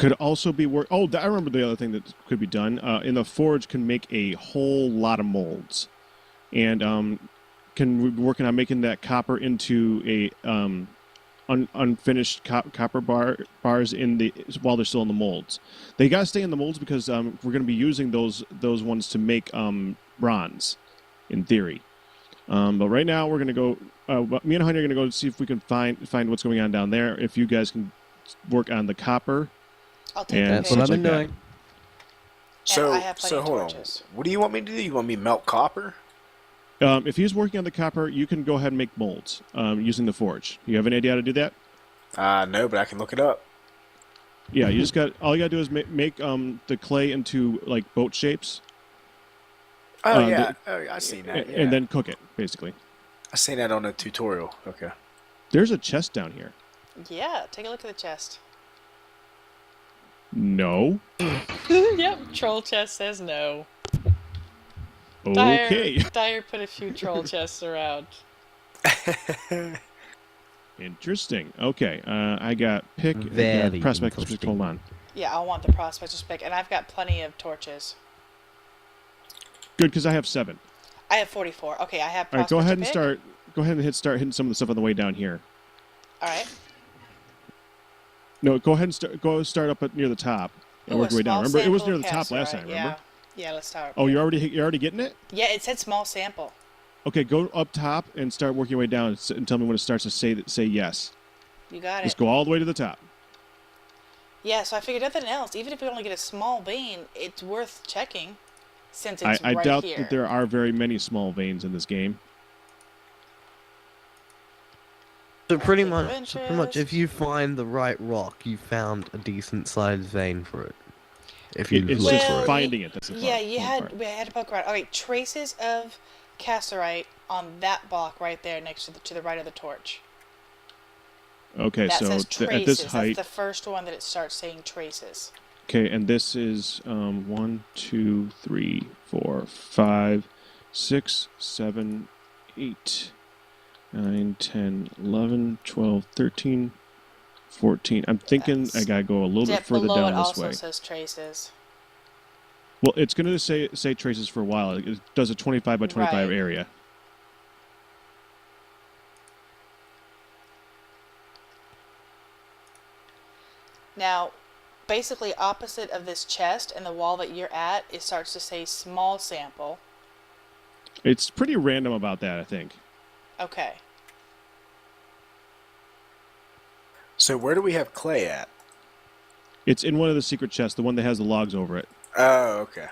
Could also be work. Oh, I remember the other thing that could be done. In the forge, can make a whole lot of molds, and can be working on making that copper into a unfinished copper bars in the while they're still in the molds. They gotta stay in the molds because we're gonna be using those ones to make bronze, in theory. But right now we're gonna go. Me and Honey are gonna go see if we can find what's going on down there. If you guys can work on the copper. I'll take And the That's what I've been like doing. And I have plenty of hold on. torches. What do you want me to do? You want me to melt copper? If he's working on the copper, you can go ahead and make molds using the forge. You have any idea how to do that? No, but I can look it up. Yeah, you just got all you gotta do is make the clay into like boat shapes. Oh yeah, I seen that. Yeah. And then cook it basically. I seen that on a tutorial. Okay. There's a chest down here. Yeah, take a look at the chest. No. Yep, troll chest says no. Okay. Dyer put a few troll chests around. Interesting. Okay. I got pick. Very prospect. interesting. Hold on. Yeah, I want the prospector's pick, and I've got plenty of torches. Good, because I have 7. I have 44. Okay, I have All right. prospector Go ahead and pick. start. Go ahead and start hitting some of the stuff on the way down here. All right. No, go ahead and start up near the top and Ooh, work a your way down. small Remember, it was sample near the of top last cassiterite, time. Remember? Yeah, let's start. Oh, you're already getting it? Yeah, it said small sample. Okay, go up top and start working your way down and tell me when it starts to say yes. You got Just it. go all the way to the top. Yeah, so I figured nothing else. Even if we only get a small vein, it's worth checking, since it's I right doubt here. that there are very many small veins in this game. So pretty Table of much, if interest. you find the right rock, you found a decent sized vein for it. If you It's look just for it. finding it. That's the Yeah, part. we had to poke around. All right, traces of cassiterite on that block right there next to the right of the torch. Okay, That so says at traces. this height. That's the first one that it starts saying traces. Okay, and this is 1, 2, 3, 4, 5, 6, 7, 8, 9, 10, 11, 12, 13, 14. I'm thinking I gotta go a little bit further below down it this also way. says traces. Well, it's gonna say traces for a while. It does a 25 by 25 Right. area. Now, basically opposite of this chest and the wall that you're at, it starts to say small sample. It's pretty random about that, I think. Okay. So where do we have clay at? It's in one of the secret chests, the one that has the logs over it. Oh, okay.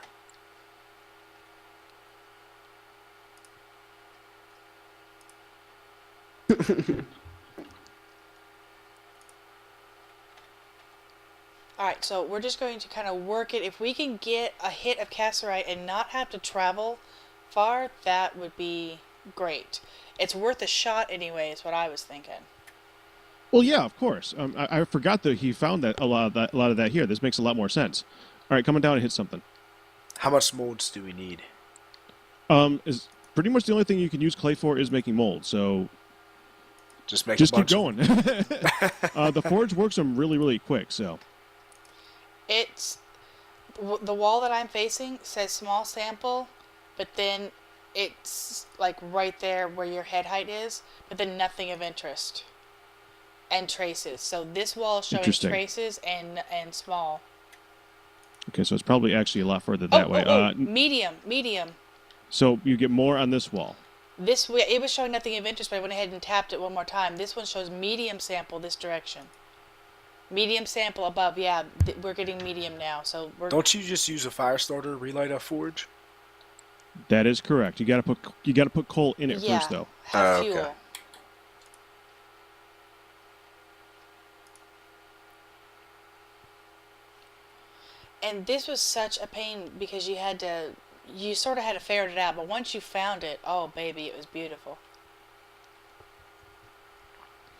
Alright, so we're just going to kind of work it. If we can get a hit of cassiterite and not have to travel far, that would be great. It's worth a shot anyway, is what I was thinking. Well, yeah, of course. I forgot that he found a lot of that here. This makes a lot more sense. All right, coming down and hit something. How much molds do we need? Is pretty much the only thing you can use clay for is making molds. So Just make just a keep bunch. going. The forge works them really, really quick. So It's the wall that I'm facing says small sample, but then it's like right there where your head height is, but then nothing of interest and traces. So this wall is showing Interesting. traces and small. okay, so it's probably actually a lot further that way. Medium. So you get more on this wall. This way, it was showing nothing of interest, but I went ahead and tapped it one more time. This one shows medium sample this direction. Medium sample above, yeah, we're getting medium now, so we're... Don't you just use a fire starter to relight a forge? That is correct. You gotta put coal in it first, though. have Okay. fuel. And this was such a pain because you sort of had to ferret it out, but once you found it, oh baby, it was beautiful.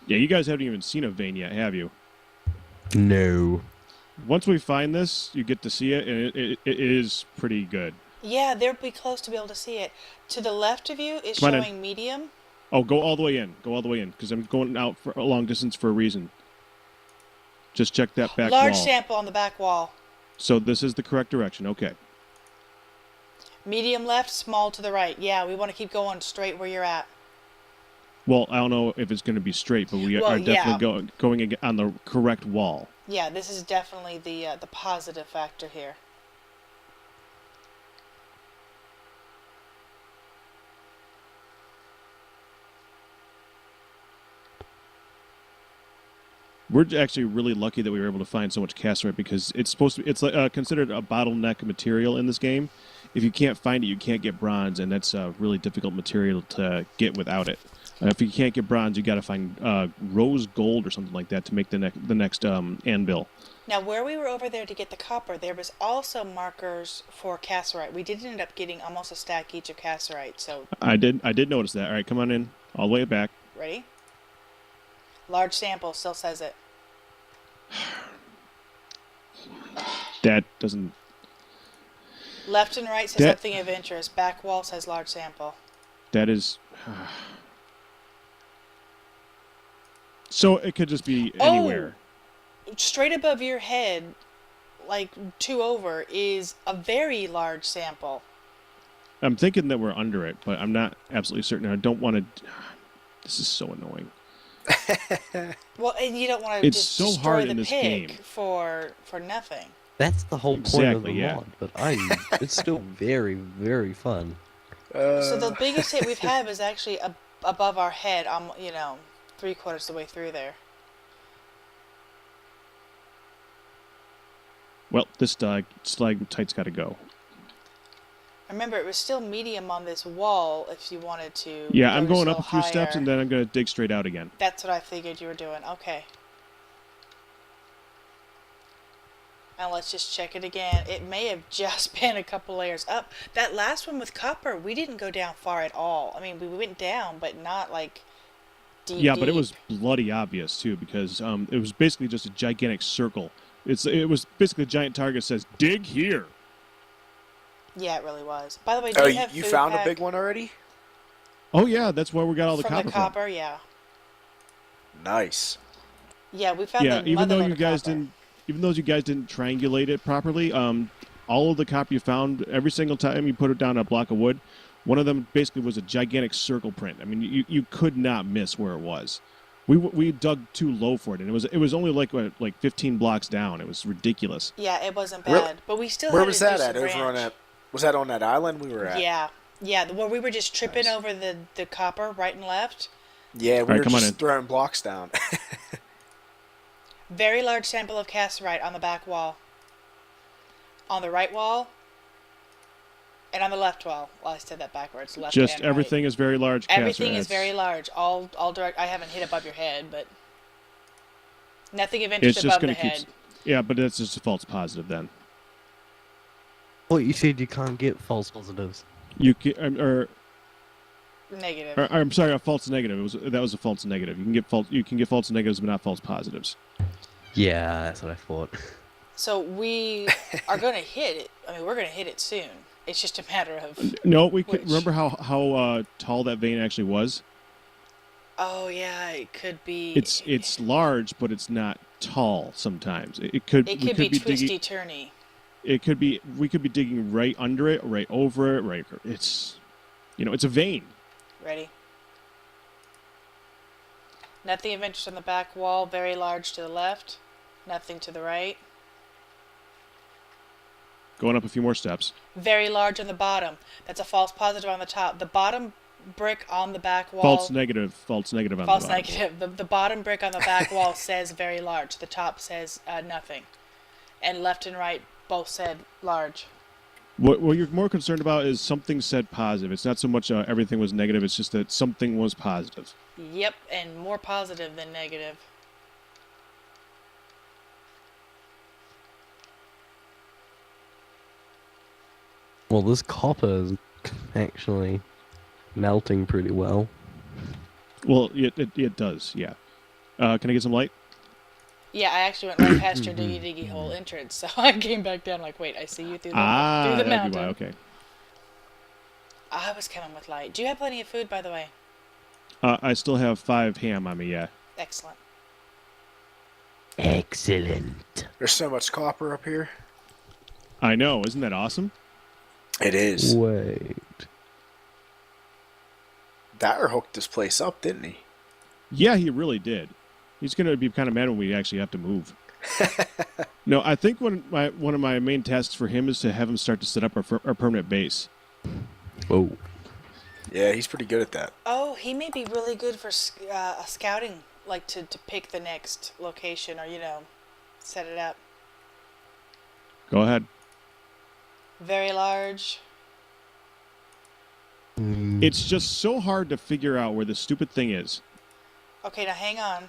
Yeah, you guys haven't even seen a vein yet, have you? No. Once we find this, you get to see it, and it is pretty good. Yeah, they'll be close to be able to see it. To the left of you is Come on in. showing medium. Oh, go all the way in. Go all the way in, because I'm going out for a long distance for a reason. Just check that back Large wall. sample on the back wall. So this is the correct direction. Okay. Medium left, small to the right. Yeah, we want to keep going straight where you're at. Well, I don't know if it's going to be straight, but we Well, are definitely yeah. going on the correct wall. Yeah, this is definitely the positive factor here. We're actually really lucky that we were able to find so much cassiterite because it's supposed to. It's considered a bottleneck material in this game. If you can't find it, you can't get bronze, and that's a really difficult material to get without it. If you can't get bronze, you got to find rose gold or something like that to make the next anvil. Now, where we were over there to get the copper, there was also markers for cassiterite. We did end up getting almost a stack each of cassiterite. So I did notice that. All right, come on in, all the way back. ready? Large sample still says it. That doesn't. Left and right says That- something of interest. Back wall says large sample. That is. So it could just be anywhere. Straight above your head, like 2 over, is a very large sample. I'm thinking that we're under it, but I'm not absolutely certain. I don't want to. This is so annoying. Well, and you don't want to It's just so destroy hard the in this pig game. for nothing. That's the whole point of the Exactly, yeah. mod. But it's still very, very fun. So the biggest hit we've had is actually above our head, 3/4 the way through there. Well, this stalactite's got to go. Remember, it was still medium on this wall if you wanted to. Yeah, go I'm just going a up a little few steps higher. and then I'm going to dig straight out again. That's what I figured you were doing. Okay. Now let's just check it again. It may have just been a couple layers up. That last one with copper, we didn't go down far at all. I mean, we went down, but not like deep. Yeah, but it deep. was bloody obvious too because it was basically just a gigantic circle. It was basically a giant target that says dig here. Yeah, it really was. By the way, do Oh, you have you food found a pack big one already? Oh yeah, that's where we got all the from copper the copper? Yeah. Nice. Yeah, we found Yeah, the even though motherlode you of guys copper. didn't triangulate it properly, all of the copper you found every single time you put it down a block of wood, one of them basically was a gigantic circle print. I mean, you could not miss where it was. We dug too low for it, and it was only like 15 blocks down. It was ridiculous. Yeah, it wasn't Where- bad, but we still Where had was to do that at? some Over on ranch. that? Was that on that island we were at? Yeah, where we were just tripping Nice. over the copper right and left. Yeah, we Alright, were come on just in. throwing blocks down. Very large sample of cassiterite on the back wall. On the right wall. And on the left wall. Well, I said that backwards. Left Just and everything right. is very large. Everything cassiterite. is very large. All direct. I haven't hit above your head, but nothing of It's interest just above going the to keep. head. Yeah, but that's just a false positive then. Well, you said you can't get false positives. You can, Negative. I'm sorry, a false negative. That was a false negative. You can get false negatives, but not false positives. Yeah, that's what I thought. So we are going to hit it. I mean, we're going to hit it soon. It's just a matter of. No, we could Which? remember how tall that vein actually was. Oh yeah, it could be. It's large, but it's not tall. Sometimes it could. It we could be twisty digging. turny. It could be. We could be digging right under it, right over it, right. It's, it's a vein. Ready? Nothing of interest on the back wall. Very large to the left. Nothing to the right. Going up a few more steps. Very large on the bottom. That's a false positive on the top. The bottom brick on the back wall. False negative. False negative on False the bottom. negative. The bottom brick on the back wall says very large. The top says nothing. And left and right both said large. What you're more concerned about is something said positive. It's not so much everything was negative. It's just that something was positive. Yep, and more positive than negative. Well, this copper is actually melting pretty well. Well, it does. Yeah. Can I get some light? Yeah, I actually went right past your diggy hole entrance, so I came back down like, wait, I see you through the That'd be mountain. why. Okay. I was coming with light. Do you have plenty of food, by the way? I still have 5 ham on me. Yeah. Excellent. Excellent. There's so much copper up here. I know, isn't that awesome? It is. Wait. Dyer hooked this place up, didn't he? Yeah, he really did. He's going to be kind of mad when we actually have to move. No, I think one of my main tasks for him is to have him start to set up our permanent base. Whoa. Yeah, he's pretty good at that. Oh, he may be really good for scouting, like to pick the next location or, set it up. Go ahead. Very large. It's just so hard to figure out where the stupid thing is. Okay, now hang on.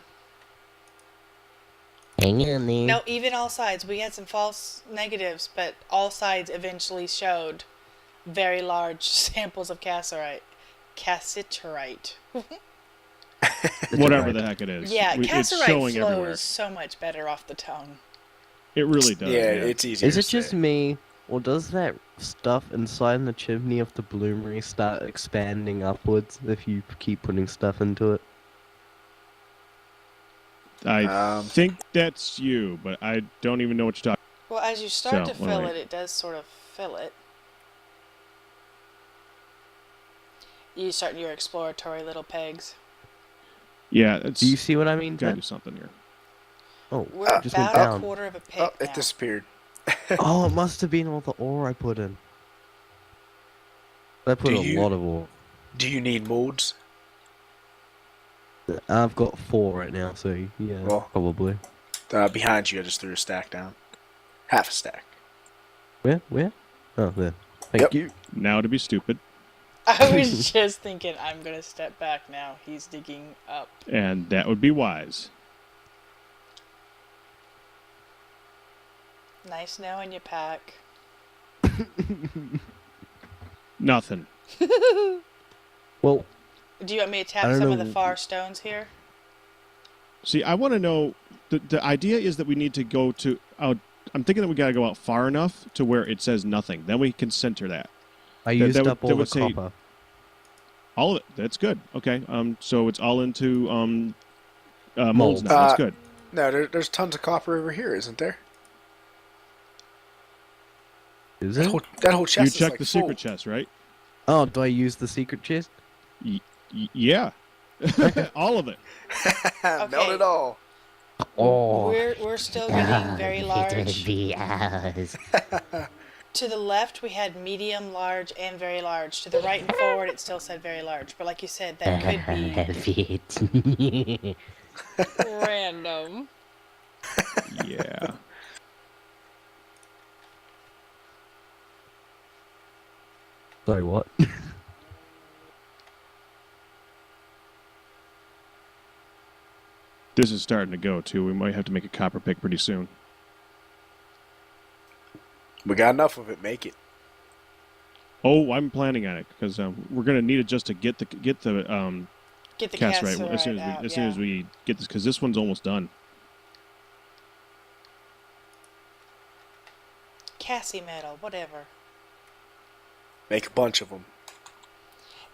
Hang on there. No, even all sides. We had some false negatives, but all sides eventually showed very large samples of cassiterite. Whatever the heck it is. Yeah, it's cassiterite showing flows everywhere. so much better off the tongue. It really does. Yeah, it's easier. Is to it just say. me, or does that stuff inside the chimney of the bloomery start expanding upwards if you keep putting stuff into it? I think that's you, but I don't even know what you're talking. Well, as you start So, to fill wait. it, it does sort of fill it. You start your exploratory little pegs. Yeah, it's Do you see what I mean, gotta Ted? do something here. Oh, We're just went about a down. quarter of a peg Oh, now. it disappeared. Oh, it must have been all the ore I put in. I put Do a you- lot of ore. Do you need molds? I've got 4 right now, so yeah, Well. probably. Behind you, I just threw a stack down. Half a stack. Where? Oh, there. Thank Yep. you. Now to be stupid, I was just thinking, I'm going to step back now. He's digging up. and that would be wise. Nice knowing you, Pack. Nothing. Well, Do you want me to I tap don't some of know. the far stones here? See, I want to know. The idea is that we need to go to out. I'm thinking that we gotta go out far enough to where it says nothing. Then we can center that. I used that would- up all that the would say- copper. All of it. That's good. Okay. So it's all into molds Molds. now. That's good. No, there's tons of copper over here, isn't there? Is That it? whole chest You is checked like the full. secret chest, right? Oh, do I use the secret chest? Yeah. All of it. Not Okay. at all. Oh. We're still getting very It large. would be ours. To the left, we had medium, large, and very large. To the right and forward, it still said very large. But like you said, that could be random. Yeah. Sorry, what? This is starting to go too. We might have to make a copper pick pretty soon. We got enough of it. Make it. Oh, I'm planning on it because we're gonna need it just to get the Get the cast right cassiterite as soon out, as soon as we get this, because this one's almost done. Cassie metal, whatever. Make a bunch of them.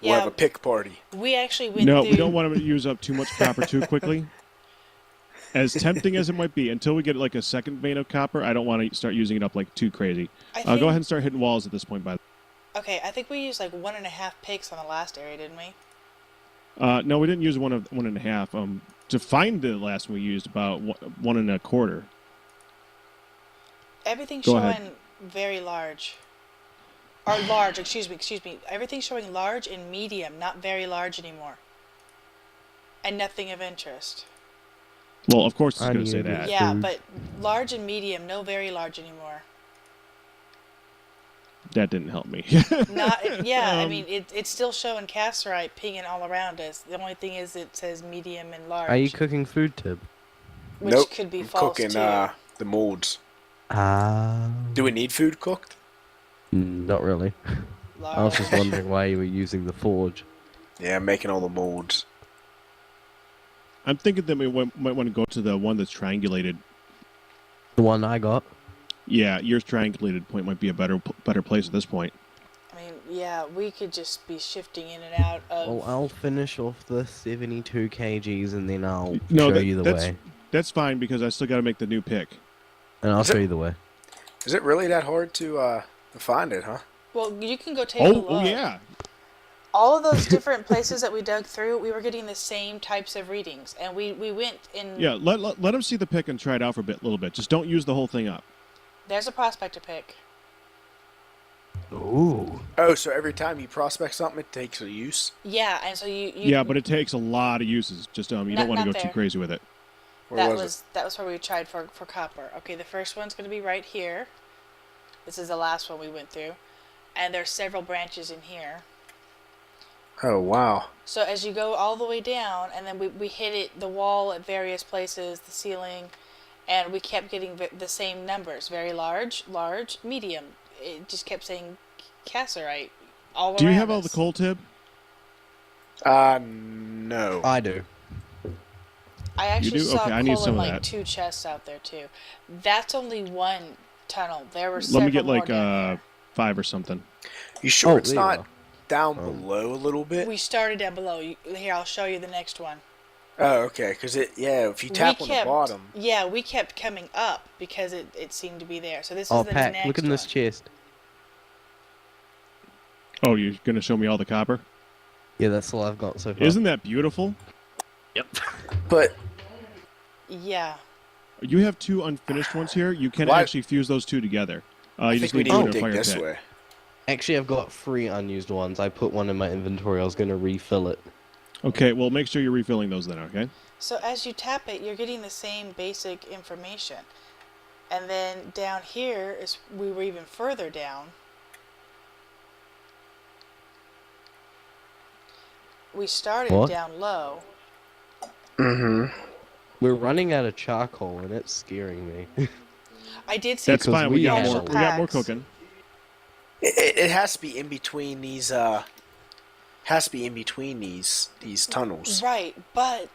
We'll Yeah, have a pick party. we actually went No, through. we don't want to use up too much copper too quickly. As tempting as it might be, until we get like a second vein of copper, I don't want to start using it up like too crazy. I Go think- ahead and start hitting walls at this point. Okay, I think we used like 1.5 picks on the last area, didn't we? No, we didn't use one and a half. To find the last one, we used about 1.25. Everything's Go showing ahead. very large. Or large, excuse me. Everything's showing large and medium, not very large anymore. And nothing of interest. Well, of course it's I going to say need it. that. Yeah, food. but large and medium, no very large anymore. That didn't help me. Not, yeah, I mean, it's still showing cassiterite pinging all around us. The only thing is it says medium and large. Are you cooking food, Tib? which Nope. could be I'm false cooking too. the molds. Ah. Do we need food cooked? Not really. I was just Large. wondering why you were using the forge. Yeah, I'm making all the molds. I'm thinking that we might want to go to the one that's triangulated. The one I got. Yeah, your triangulated point might be a better place at this point. I mean, yeah, we could just be shifting in and out of. Well, I'll finish off the 72 kgs and then I'll No, show you the way. that's fine because I still got to make the new pick. And I'll show you the way. Is it really that hard to find it, huh? Well, you can go take a look. Oh yeah. All of those different places that we dug through, we were getting the same types of readings, and we went in. Yeah, let them see the pick and try it out for a little bit. Just don't use the whole thing up. There's a prospector pick. Ooh. Oh, so every time you prospect something, it takes a use? Yeah, and so you Yeah, but it takes a lot of uses. Just you don't want to go too crazy with it. Where that was where we tried for copper. Okay, the first one's going to be right here. This is the last one we went through, and there's several branches in here. Oh, wow. So as you go all the way down, and then we hit the wall at various places, the ceiling, and we kept getting the same numbers. Very large, medium. It just kept saying cassiterite all around. Do you have all us. the coal, Tib? No. I do. I actually do? saw Okay, I need coal some in of like that. 2 chests out there too. That's only one tunnel. There were Let several me get more like down here. 5 or something. You sure Oh, it's there you not go. down below a little bit? We started down below. Here, I'll show you the next one. Oh, okay. Because if you tap on the bottom. Yeah, we kept coming up because it seemed to be there. So this Oh, is the Pack, next look in this one. chest. Oh, you're gonna show me all the copper? Yeah, that's all I've got so far. Isn't that beautiful? But Yeah. You have 2 unfinished ones here. You can Why- actually fuse those 2 together. I You think just we need need to to do it in a dig fire this pit. way. Actually, I've got 3 unused ones. I put one in my inventory. I was going to refill it. Okay, well, make sure you're refilling those then, okay? So as you tap it, you're getting the same basic information. And then down here is we were even further down. We started What? down low. Mm-hmm. We're running out of charcoal, and it's scaring me. I did see That's Because fine. we We got have more. a We got more packs. cooking. It has to be in between these. Has to be in between these tunnels. Right, but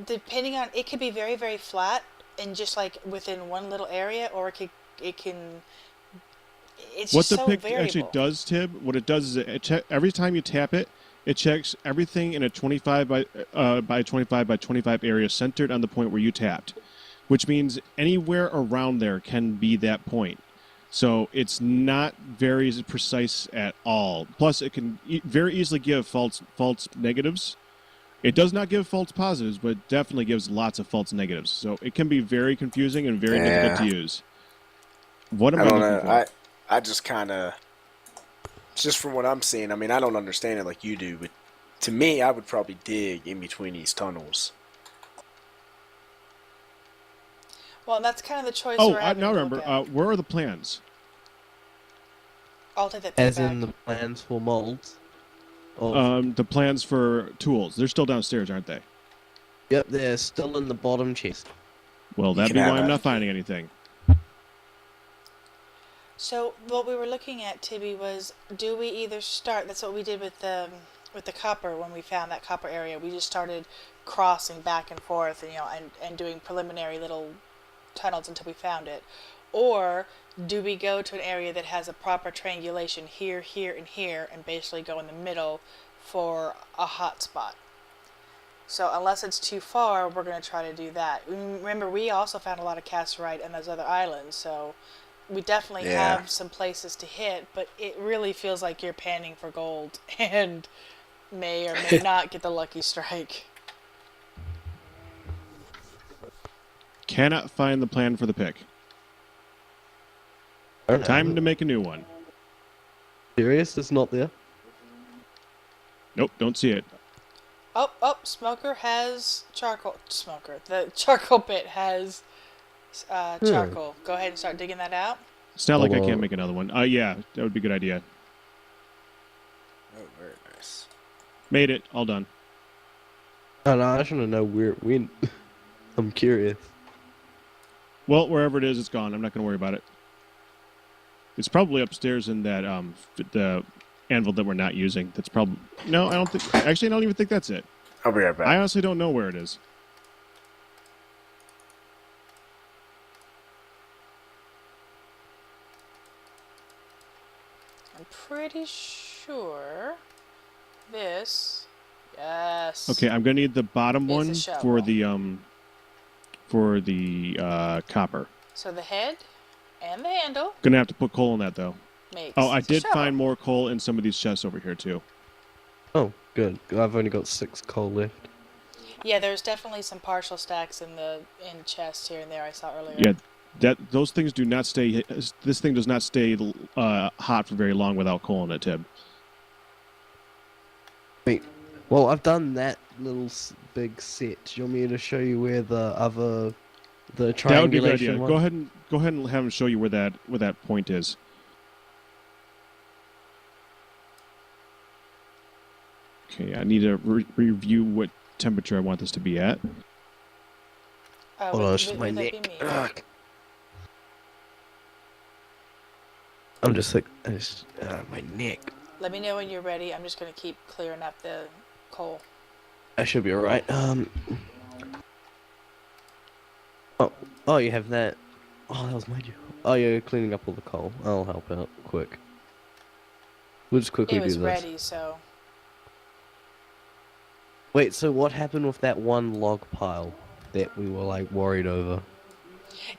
depending on it could be very very flat and just like within one little area, or it can. It's What just the so pick variable. actually does, Tib, what it does is every time you tap it, it checks everything in a 25 by 25 by 25 area centered on the point where you tapped, which means anywhere around there can be that point. So it's not very precise at all. Plus, it can very easily give false negatives. It does not give false positives, but it definitely gives lots of false negatives. So it can be very confusing and very difficult to use. What am I I don't looking know. for? I just kind of. Just from what I'm seeing, I mean, I don't understand it like you do, but to me, I would probably dig in between these tunnels. Well, that's kind of the choice. Oh, we're now having I to remember. look at. Where are the plans? I'll take that pick As back. in the plans for molds. Oh, The plans for tools. They're still downstairs, aren't they? yep, they're still in the bottom chest. Well, You that'd can be have why I'm that. not finding anything. So what we were looking at, Tibby, was do we either start? That's what we did with the copper when we found that copper area. We just started crossing back and forth, and doing preliminary little tunnels until we found it. Or do we go to an area that has a proper triangulation here, here, and here, and basically go in the middle for a hot spot? So unless it's too far, we're going to try to do that. Remember, we also found a lot of cassiterite in those other islands, so we definitely Yeah. have some places to hit, but it really feels like you're panning for gold and may or may not get the lucky strike. Cannot find the plan for the pick. Time to make a new one. Serious? It's not there? Nope, don't see it. Oh, Smoker has charcoal. Smoker. The charcoal pit has charcoal. Go ahead and start digging that out. It's not like I Although- can't make another one. Yeah, that would be a good idea. Oh, very nice. Made it. All done. Oh, no, I just want to know where it went. I'm curious. Well, wherever it is, it's gone. I'm not going to worry about it. It's probably upstairs in that the anvil that we're not using. That's probably no. I don't think. Actually, I don't even think that's it. I'll be right back. I honestly don't know where it is. I'm pretty sure this. Yes. Okay, I'm going to need the bottom It's a one shovel. for the for the copper. So the head and the handle Gonna have to put coal in that though. makes Oh, I the did shovel. find more coal in some of these chests over here too. Oh, good. I've only got 6 coal left. Yeah, there's definitely some partial stacks in chests here and there I saw earlier. Yeah, those things do not stay. This thing does not stay hot for very long without coal in it, Tib. Wait. Well, I've done that little big set. Do you want me to show you where the triangulation That would be a good idea. one? Go ahead and have him show you where that point is. Okay, I need to review what temperature I want this to be at. Hold on, it's just my would that neck. be me? Ugh. I'm just like, my neck. Let me know when you're ready. I'm just going to keep clearing up the coal. I should be alright. Oh, you have that. Oh, that was my job. Oh, you're cleaning up all the coal. I'll help out quick. We'll just quickly It was do this. ready, so... Wait, so what happened with that one log pile that we were like worried over?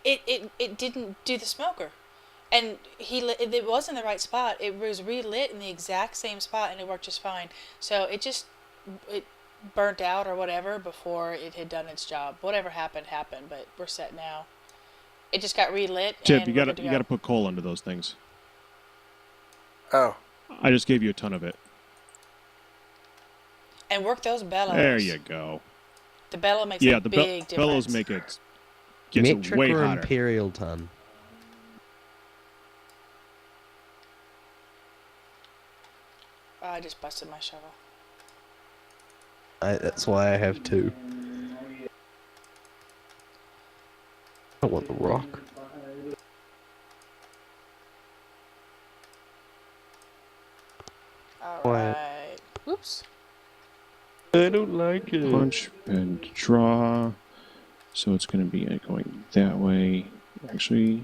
It didn't do the smoker. And it was in the right spot. It was relit in the exact same spot and it worked just fine. So it burnt out or whatever before it had done its job. Whatever happened, but we're set now. It just got relit. Tib, and you gotta put coal into those things. Oh. I just gave you a ton of it. And work those bellows. There you go. The bellow makes a the big difference. bellows make it gets Metric way or hotter. imperial ton? Oh, I just busted my shovel. That's why I have 2. I want the rock. Quiet. Alright. Whoops. I don't like it. Punch and draw. So it's going to be going that way. Actually.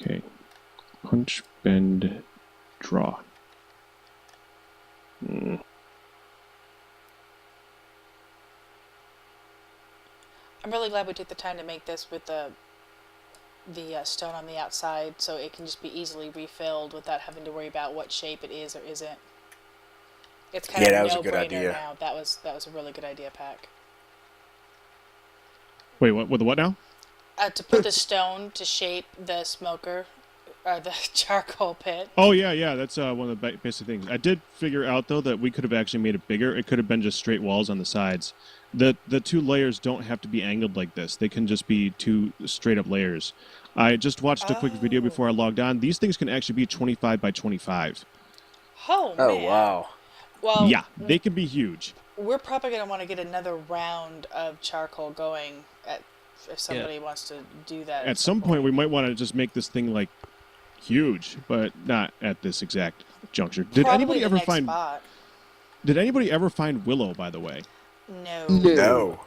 Okay. Punch, bend, draw. Mm. I'm really glad we took the time to make this with the stone on the outside, so it can just be easily refilled without having to worry about what shape it is or isn't. It's kind of that a was a good no-brainer idea. now. That was a really good idea, Pack. Wait, what? With the what now? To put the stone to shape the smoker, or the charcoal pit. Oh yeah. That's one of the basic things. I did figure out though that we could have actually made it bigger. It could have been just straight walls on the sides. The 2 layers don't have to be angled like this. They can just be 2 straight up layers. I just watched a quick video before I logged on. These things can actually be 25 by 25. Oh, Oh, man. wow. Well, Yeah, they can be huge. we're probably going to want to get another round of charcoal going if somebody wants to do that. At some point, we might want to just make this thing like huge, but not at this exact juncture. Did Probably anybody the ever next find? spot. Did anybody ever find willow? By the way, No. No.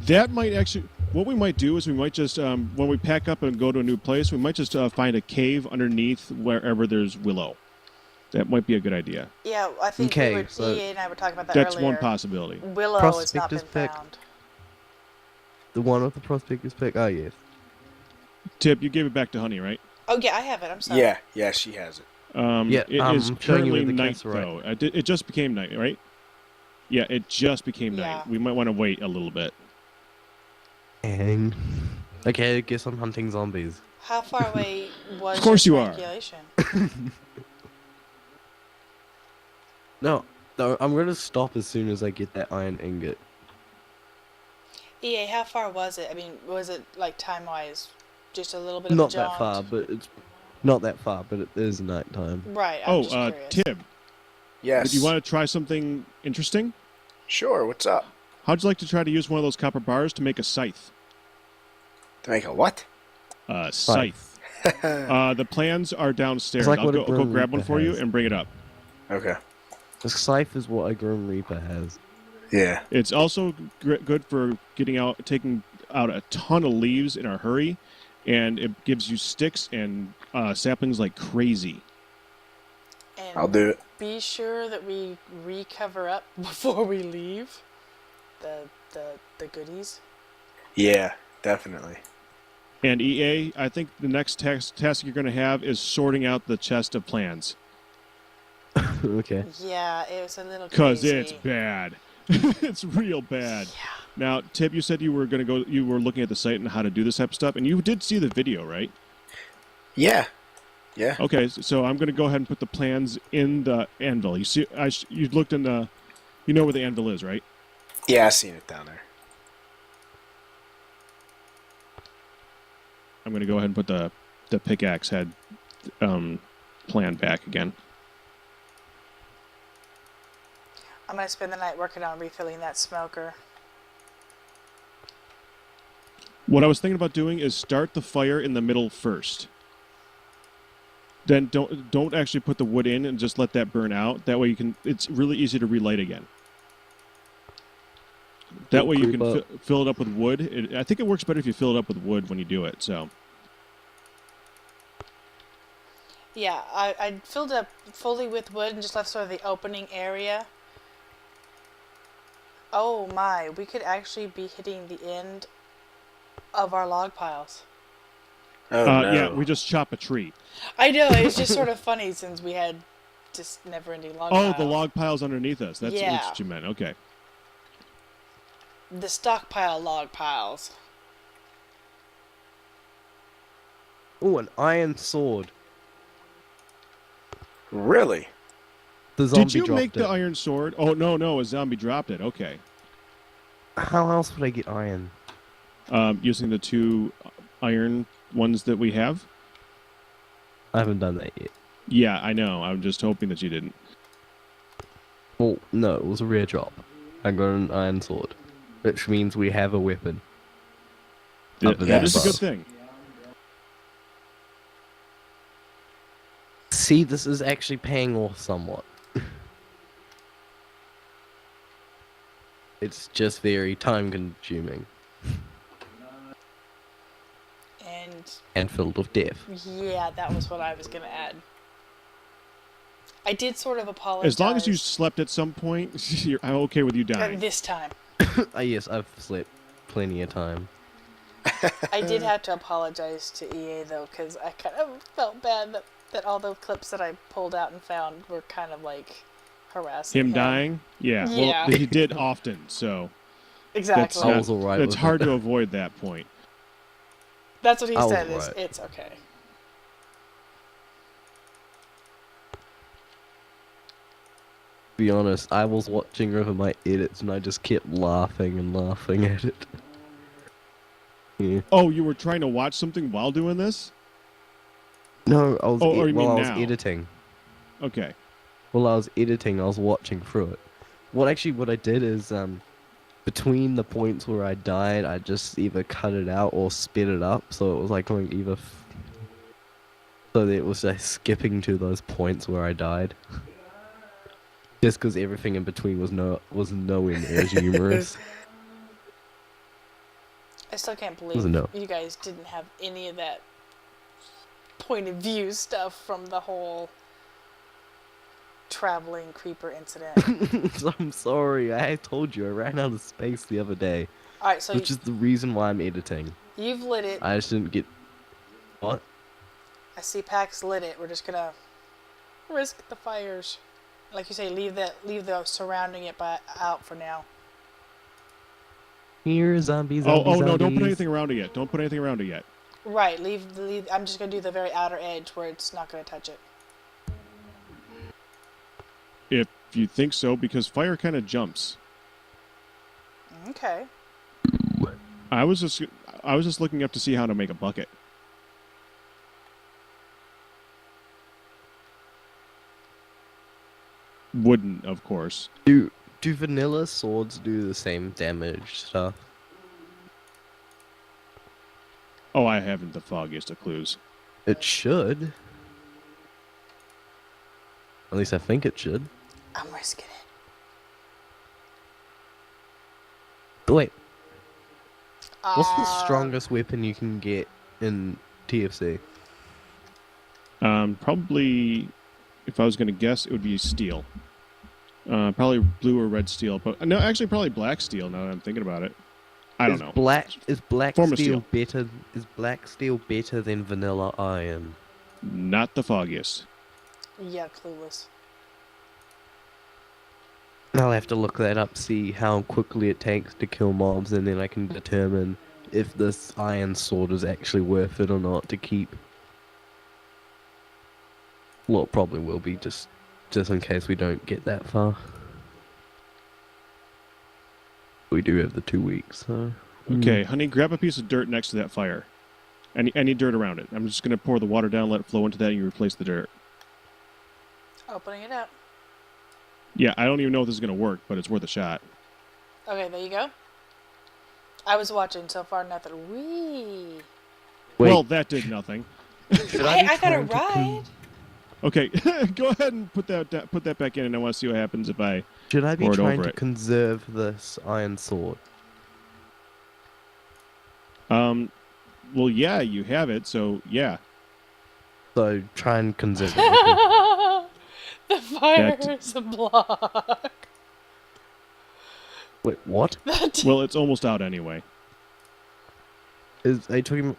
that might actually. What we might do is we might just when we pack up and go to a new place, we might just find a cave underneath wherever there's willow. That might be a good idea. Yeah, I think Okay, so EA and I were talking about that That's earlier. one possibility. Willow has not been Prospector's pick. found. The one with the prospector's pick? Oh, yes. Tip, you gave it back to Honey, right? Oh, yeah, I have it. I'm sorry. Yeah, she has it. Yeah, it I'm is showing you currently where the night caves are at. though. It just became night, right? Yeah, it just became Yeah. night. We might want to wait a little bit. Dang. Okay, I guess I'm hunting zombies. How far away was Of course your you are. triangulation? No, I'm gonna stop as soon as I get that iron ingot. EA, how far was it? I mean, was it, like, time-wise, just a little bit of Not a that jaunt? far, but it's not that far, but it is nighttime. Right, I'm just curious. Tib, Yes. do you want to try something interesting? Sure, what's up? How'd you like to try to use one of those copper bars to make a scythe? To make a what? Scythe. The plans are downstairs. It's like I'll what a go Grim grab one Reaper for you has. and bring it up. Okay. The scythe is what a Grim Reaper has. Yeah. It's also good for taking out a ton of leaves in a hurry, and it gives you sticks and saplings like crazy. And I'll do it. be sure that we recover up before we leave. the goodies. Yeah, definitely. And EA, I think the next task you're going to have is sorting out the chest of plans. Okay. Yeah, it was a little Because crazy. it's bad. It's real bad. Yeah. Now, Tip, you said you were going to go. You were looking at the site and how to do this type of stuff, and you did see the video, right? Yeah. Yeah. Okay, so I'm going to go ahead and put the plans in the anvil. You see, you looked in the. You know where the anvil is, right? Yeah, I seen it down there. I'm going to go ahead and put the pickaxe head plan back again. I'm gonna spend the night working on refilling that smoker. What I was thinking about doing is start the fire in the middle first. Then don't actually put the wood in and just let that burn out. That way you can. It's really easy to relight again. That way you can fill it up with wood. I think it works better if you fill it up with wood when you do it. So. Yeah, I filled it up fully with wood and just left sort of the opening area. Oh my, we could actually be hitting the end of our log piles. Oh, no. Yeah, we just chop a tree. I know, it's just sort of funny since we had just never-ending log piles. Oh, the log piles underneath us. That's Yeah. what you meant. Okay. The stockpile log piles. Oh, an iron sword. Really? The zombie Did you dropped make it. the iron sword? Oh, no, a zombie dropped it. Okay. How else would I get iron? Using the 2 iron ones that we have? I haven't done that yet. Yeah, I know. I'm just hoping that you didn't. Well, no, it was a rare drop. I got an iron sword, which means we have a weapon. Other That than is a bow. good thing. See, this is actually paying off somewhat. It's just very time-consuming and filled with death. Yeah, that was what I was going to add. I did sort of apologize. As long as you slept at some point, I'm okay with you dying. This time. Yes, I've slept plenty of time. I did have to apologize to EA, though, because I kind of felt bad that all the clips that I pulled out and found were kind of, like, harassing Him dying? Yeah. Yeah. Well, he did often, so Exactly. I was alright it's with hard it. to avoid that point. That's what he I was said, is right. it's okay. To be honest, I was watching over my edits and I just kept laughing and laughing at it. Yeah. Oh, you were trying to watch something while doing this? No, I was Oh, or you while mean I was now? editing. Okay. While I was editing, I was watching through it. What I did is, between the points where I died, I just either cut it out or sped it up, so it was like going either. So that it was like skipping to those points where I died. Just because everything in between was nowhere near as humorous. I still can't believe Doesn't know. you guys didn't have any of that point of view stuff from the whole traveling creeper incident. I'm sorry, I told you I ran out of space the other day, Alright, so which is the reason why I'm editing. you've lit it. I just didn't get. What? I see Pax lit it. We're just gonna risk the fires. Like you say, leave the surrounding it out for now. Here, zombies. Oh, no, don't put anything around it yet. Don't put anything around it yet. Right, leave. I'm just gonna do the very outer edge where it's not gonna touch it. If you think so, because fire kind of jumps. Okay. I was just looking up to see how to make a bucket. Wooden, of course. Do vanilla swords do the same damage stuff? Oh, I haven't the foggiest of clues. It should. At least I think it should. I'm risking it. Wait, what's the strongest weapon you can get in TFC? Probably, if I was going to guess, it would be steel. Probably blue or red steel, but no, actually probably black steel. Now that I'm thinking about it, I don't know. Is black Form of steel steel. better? Is black steel better than vanilla iron? Not the foggiest. Yeah, clueless. I'll have to look that up, see how quickly it takes to kill mobs, and then I can determine if this iron sword is actually worth it or not to keep. Well, it probably will be, just in case we don't get that far. We do have the 2 weeks, so... Okay, honey, grab a piece of dirt next to that fire. Any dirt around it. I'm just going to pour the water down, let it flow into that, and you replace the dirt. Opening it up. Yeah, I don't even know if this is going to work, but it's worth a shot. Okay, there you go. I was watching so far, nothing. Wee. Wait, Well, that did nothing. should Hey, be I got a trying to ride. Okay, go ahead and put that back in, and I want to see what happens if I... Should I be Pour it trying over to it. conserve this iron sword? Well, yeah, you have it, so yeah. So, try and conserve it. The fire That- is a block. Wait, what? Well, it's almost out anyway. Are you talking...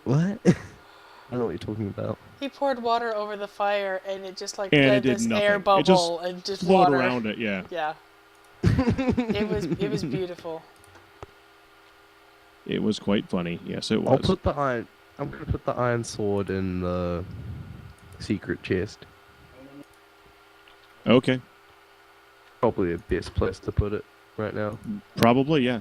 What? I don't know what you're talking about. He poured water over the fire, and it just like And it led did this nothing. air It bubble just and just Float water. around it, yeah. Yeah. It was beautiful. It was quite funny. Yes, it was. I'll put the iron... I'm gonna put the iron sword in the secret chest. Okay, Probably the best place to put it right now. probably, yeah.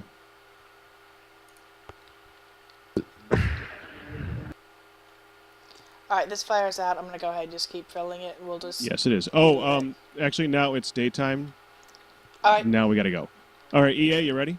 Alright, this fire's out. I'm gonna go ahead and just keep filling it. We'll just... Yes, it is. Oh, actually, now it's daytime. Alright, Now we gotta go. All right, EA, you ready?